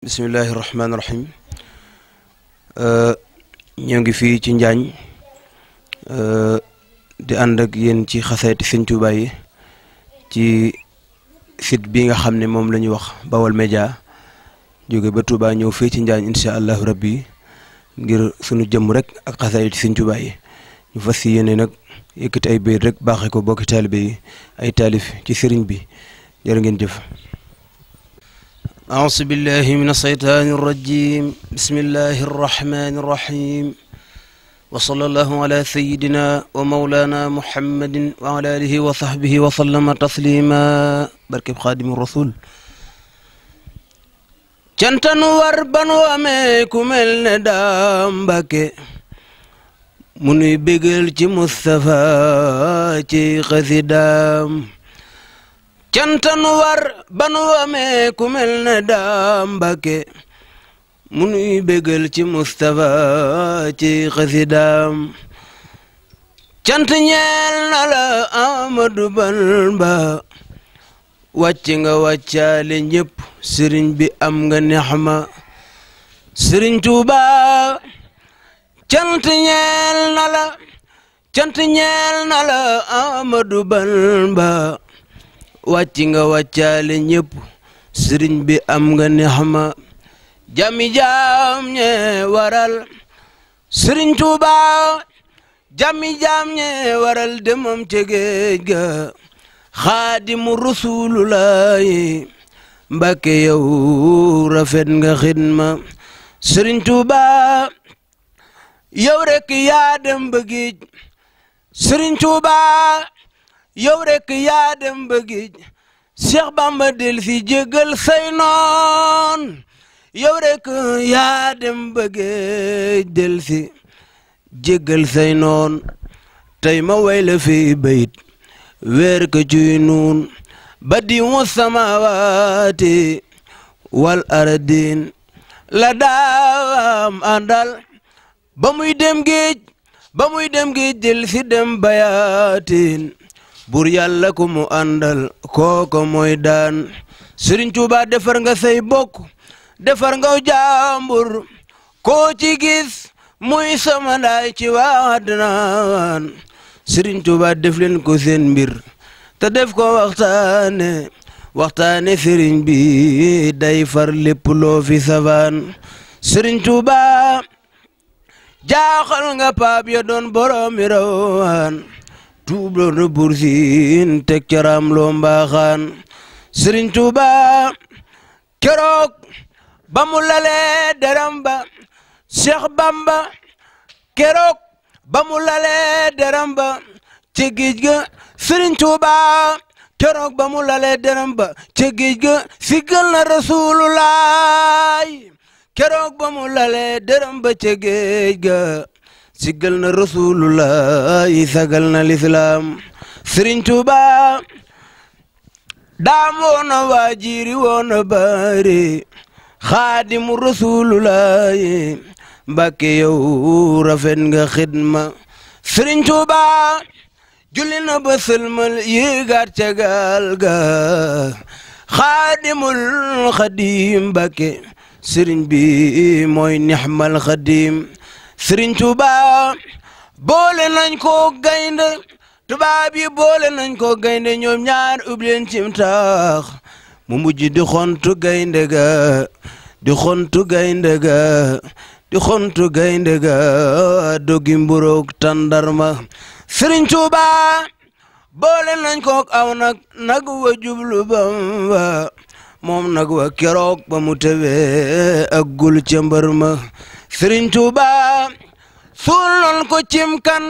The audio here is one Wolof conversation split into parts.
bismillahi rahmaani rahim ñoo ngi fii ci Njaañ di ànd ak yéen ci xasaayiti Sëñ Tuubaa yi ci site bi nga xam ne moom la ñu wax Baol Média jóge ba Touba ñëw fii ci Njaañ incha allahu rabbi ngir sunu jëmm rek ak xasaayiti Sëñ Tuubaa yi ñu fas yéene nag yëkkati ay bayit rek baaxee ko bokki taalibe yi ay taalif ci sëriñ bi jërë ngeen jëf. أعوذ بالله من الشيطان الرجيم بسم الله الرحمن الرحيم وصلى الله على سيدنا ومولانا محمد وعلى آله وصحبه وسلم تسليما بركب خادم الرسول جنتن وربن واميكم الندام بك مني بيغل جي مصطفى جي خسدام cantan war banu amee ku mel ne daam Mbàkke mu nuy bégal ci Mustafa ci xasidaam cant ñeel na la Ahmadu Bamba wàcc nga wàccaale ñëpp sëriñ bi am nga nexma sëriñ Tuuba cant ñeel na la Ahmadu Bamba wàcc nga wàccaale ñëpp sëriñ bi am nga nexma jami jaam ñe waral sëriñ Tuuba jami jaam ñe waral demam ca géej ga xaadimu rasulullahi Mbàkke yow rafet nga xidma sëriñ Tuuba yow rek yaa dem ba géej sëriñ Tuuba yow rek yaa dem ba géej Cheikh Bamba del fi jégal say noon yow rek yaa dem ba géej del fi jégal say noon tey ma way la fi bayit weer ko ciy nuun badiu samawaati wal ardin la daam àndal ba muy dem géej del fi dem bayaatin bur yàlla ko mu àndal kooko mooy daan Sëriñ Tuuba defar nga say bokk defar nga jaambur koo ci gis muy sama ndaay ci waa àddinaan Sëriñ Tuuba def leen ko seen mbir te def ko waxtaane sëriñ bi day far lépp loo fi savaan Sëriñ Tuuba jaaxal nga paap ya doon boroomi rawaan tuubloon na bursin teg caram loo mbaaxaan Sëriñ Tuuba keroog ba mu lalee deram ba Cheikh Bamba keroog ba mu lalee deram ba ci géej ga Sëriñ Tuuba keroog ba mu lalee deram ba ci géej ga siggal na Rasulullaay keroog ba mu lalee deram ba ci géej ga siggal na rasulullah sagal na lislaam Sëriñ Tuuba daam woona waajiri woona baari xaadimu rasulullah Mbàkke yow rafet nga xidma Sëriñ Tuuba julli na ba sëlmal yéegaat ca gaal ga xaadimul xadim Mbàkke sëriñ bi mooy nixmal xadim Sëriñ Tuuba boole nañ ko gaynde tubaab yi boole nañ ko gaynde ñoom ñaar ub leen cim taax mu mujj di xontu gaynde ga di xontu gaynde ga di xontu gaynde ga dogi mburoog tàndarma Sëriñ Tuuba boole nañ ko aw nag wa jublu Bamba moom nag wa keroog ba mu tewee ak gul ca mbar ma Sëriñ Tuuba suul noon ko cim kan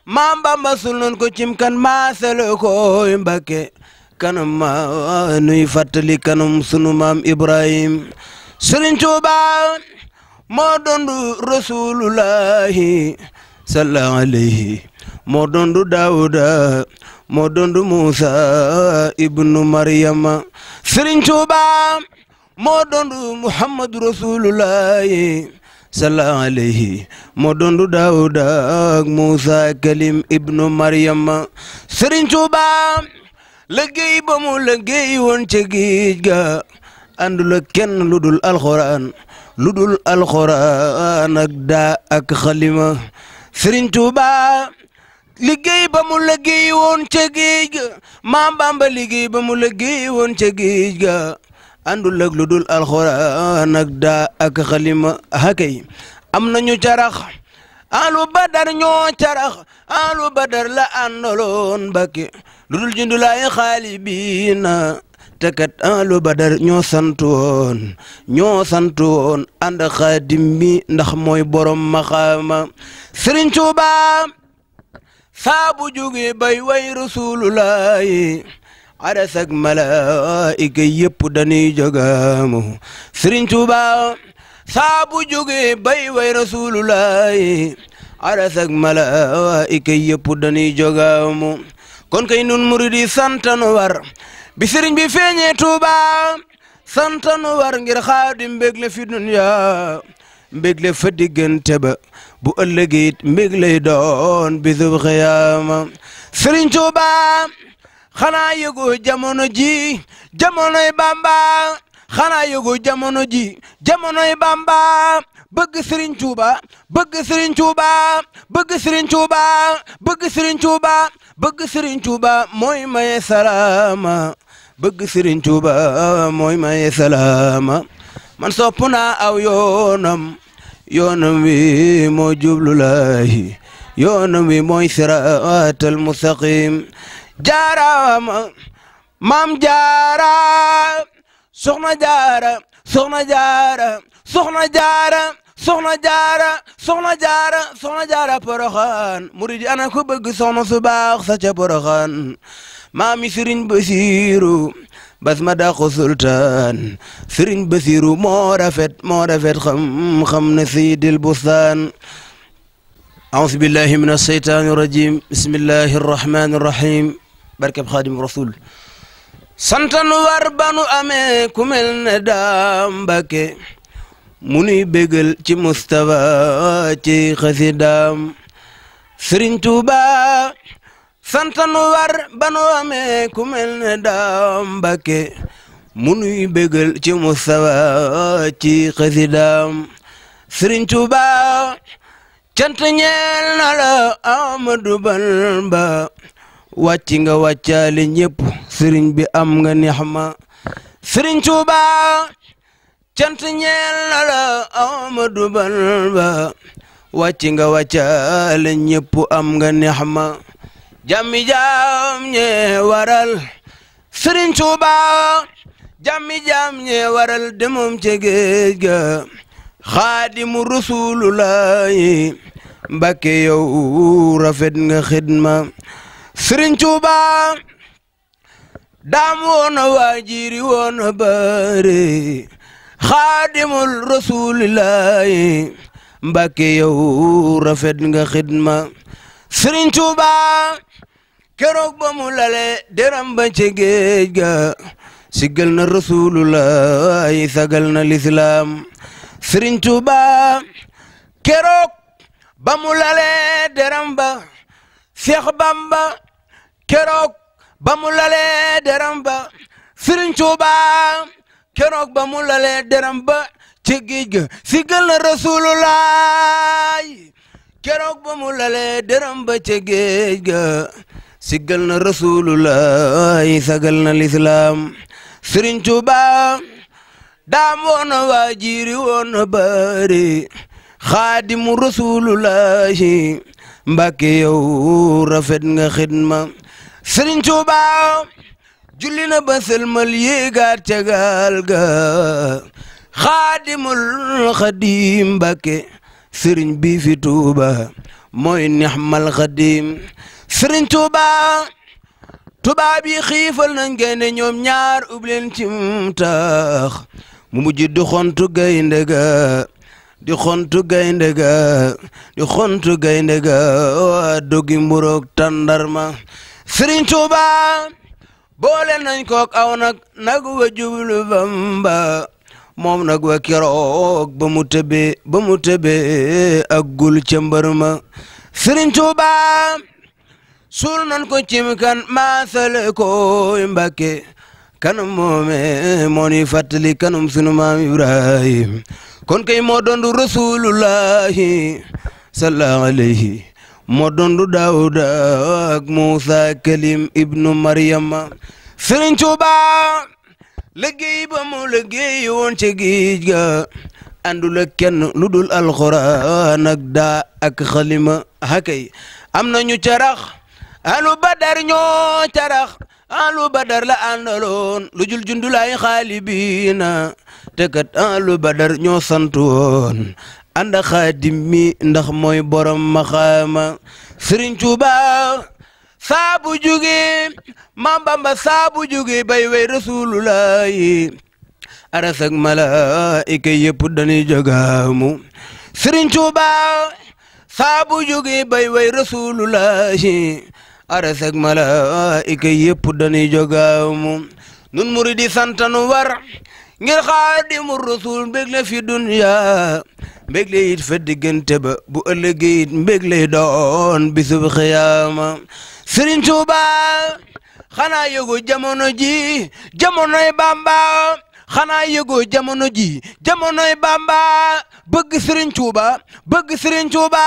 maam Bamba suul noon ko cim kan maasale koy Mbàkke kanam ma nuy fàttali kanam sunu maam Ibrahim Sëriñ Tuuba moo dondu rasulullahi sallallahu alayhi moo dondu Daawuda moo dondu Musa ibnu Maryama Sëriñ Tuuba moo dondu Muhammadu rasulullahi sallallahu alayhi moo dondu Daawuda ak Musa kalim ibnu Maryama Sëriñ Tuuba liggéey ba mu liggéey woon ca géej ga àndul ak kenn lu dul alxuraan ak daa ak xalima Sëriñ Tuuba liggéey ba mu liggéey woon ca géej ga Maam Bamba liggéey ba mu liggéey woon ca géej ga àndul ak lu dul alxuraan ak daa ak xalima hakay am nañu carax alu badar ñoo carax alu badar la àndaloon Mbakke lu dul jundulaay xaalibiina tekat alu badar ñoo santoon ànd xaadim bi ndax mooy borom maxaama Sëriñ Tuuba saabu jóge bay way rasulullahi arasak malaika yëpp dañuy jogamu Sëriñ Tuuba saabu jóge bay way rasulullahi arasak malaika yëpp dañuy jogamu kon kay nun muridi santanu war bi sëriñ bi feeñee Tuuba santanu war ngir xaadim mbégle fi dunya mbégle fa diggante ba bu ëllëgit mbég lay doon bisub xiyaama Sëriñ Tuuba xanaa yëgu jamono ji jamonoy Bamba xanaa yëgu jamono ji jamonoy Bamba bëgg Sëriñ Tuuba bëgg Sëriñ Tuuba bëgg Sëriñ Tuuba bëgg Sëriñ Tuuba bëgg Sëriñ Tuuba mooy maye salaama bëgg Sëriñ Tuuba mooy maye salaama man sopp naa aw yoonam wi moo jublu laahi yoonam wi mooy siraatal mustaqim jaaraama maam jaara soxna jaara soxna jaara soxna jaara soxna jaara soxna jaara soxna jaara Poroxaan muridi ana ko bëgg soxna su baax sa ca Poroxaan maami Sëriñ Basiiru bas ma daqo sultaan Sëriñ Basiiru moo rafet xam na Seydil Bustaan أعوذ بالله من الشيطان الرجيم بسم الله الرحمن الرحيم barkeb Xaadim Rasul santanu war banu amee ku mel ne daam Mbakke mu nuy bégal ci Mustafa ci xasidaam Sëriñ Tuuba santanu war banu amee ku mel ne daam Mbakke mu nuy bégal ci Mustafa ci xasidaam Sëriñ Tuuba cant ñeel na la Ahmadu Bamba wàcc nga wàccaale ñëpp sëriñ bi am nga nixma Sëriñ Tuuba cant ñeel na la Ahmadu Bamba wàcc nga wàccaale ñëpp am nga nixma jàmmi jaam ñe waral Sëriñ Tuuba jàmmi jaam ñe waral demum ca géej ga Xaadimu Rasulullahi Mbakke yow rafet nga xidma Sëriñ Tuuba daam woona waajiri woona bare Xaadimul Rasulillahi Mbakke yow rafet nga xidma Sëriñ Tuuba keroog ba mu lale deram ba ca géej ga siggal na Rasulullahi sagal na lislaam Sëriñ Tuuba keroog ba mu lale deram ba Seex Bamba keroog ba mu lale deram ba Sëriñ Tuuba keroog ba mu lale deram ba ci géej ga siggal na Rasulullahi keroog ba mu lale deram ba ci géej ga siggal na Rasulullahi sagal na lislaam Sëriñ Tuuba daam woona waajiri woona bare Xaadimu Rasulullahi Mbakke yow rafet nga xidma Sëriñ Tuuba julli na ba sëlmal yéegaat ca gaal ga Xaadimul Xadim Mbakke sëriñ bi fi Tuuba mooy nixmal Xadim Sëriñ Tuuba tubaab yi xiifal nañ gaynde ñoom ñaar ubleen ci tax mu mujj di xontu gaynde ga di xontu gaynde ga dogi mburoog tàndarma Sëriñ Tuuba boole nañ kook aw nag wa jublu Bamba moom nag wa keroog ba mu tëbee ak gul ca mbër ma Sëriñ Tuuba suul nañ ko cim kan maasale ko Mbakke kanam moome moo ni fàttali kanam sunu maam Ibrahim kon kay moo doon rasulullahi sallallahu alayhi moo doon Daawuda ak Muusa Kalim ibnu Maryama Sëriñ Tuuba liggéey ba mu liggéey woon ci géej ga àndul ak kenn lu dul alxuraan ak daa ak xalima hakay am nañu carax alu badar ñoo carax alu badar la àndaloon lu jul jundulaay xaalibiina te kat alu badar ñoo sant woon ànd xaadim mi ndax mooy borom maxaama Sëriñ Tuuba saabu juge Maam Bamba saabu juge bay way rasulullahi aras ak malaika yëpp dañuy jogaamu Sëriñ Tuuba saabu juge bay way rasulullahi aras ak malaika yëpp dañuy jogaamu nun muridi santanu war ngir xaadimu rasul mbég la fi dunya mbég la it fa diggante ba bu ëllëgee it mbég lay doon bisub xiyaama Sëriñ Tuuba xanaa yëgu jamono ji jamonoy Bamba xanaa yëgu jamono ji jamonoy Bamba bëgg Sëriñ Tuuba bëgg Sëriñ Tuuba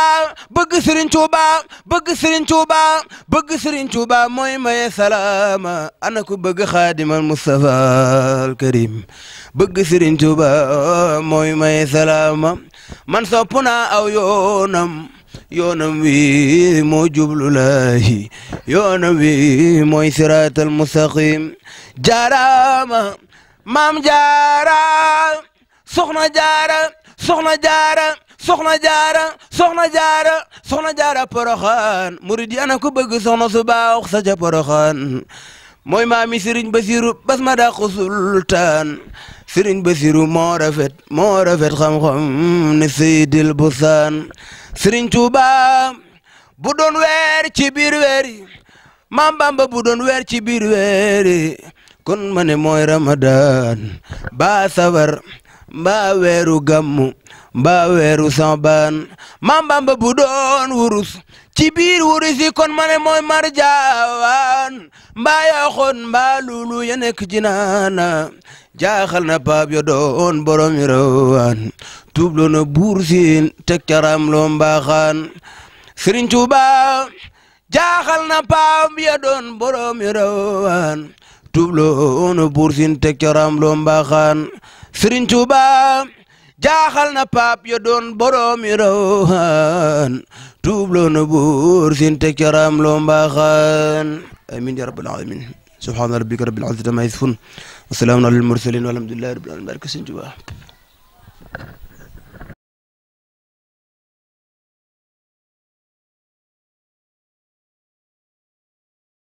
bëgg Sëriñ Tuuba bëgg Sëriñ Tuuba bëgg Sëriñ Tuuba mooy maye salaama ana ku bëgg xaadimal Mustafa al Karim bëgg Sëriñ Tuuba mooy maye salaama man sopp naa aw yoonam wi moo jublu laahi yoonam wi mooy siraatal mustaqim jaaraama maam jaara soxna jaara soxna jaara soxna jaara soxna jaara soxna jaara poroxaan murid yi ana ko bëgg soxna su baax sa ja poroxaan mooy maami Sëriñ Basiru bas ma dàqu sultaan Sëriñ Basiru moo rafet xam-xam ne Seydil Busaan Sëriñ Tuuba bu doon weer ci biir weer yi Maam Bamba bu doon weer ci biir weer yi kon ma ne mooy Ramadan ba safar mbaa weeru gàmmu mbaa weeru Saabaan Maam Bamba bu doon wurus ci biir wurus yi kon ma ne mooy marjaan mbaa yaxoon mbaa lulu ya nekk jinaana jaaxal na paap yo doon borom yi rawaan tuubloo na buur siin teg caram loo mbaaxaan Sëriñ Tuuba jaaxal na paap yo doon borom yi rawaan tuubloo na buur siin teg caram loo mbaaxaan Sëriñ Tuuba jaaxal na paap yo doon borom yi rawaan tuubloo na buur siin teg caram loo mbaaxaan amin ya rabbal alamin subhana rabbika rabbil izzati amma yasifun wa salaamun alal mursalin walhamdulillahi rabbil alamin barke Sëriñ Tuuba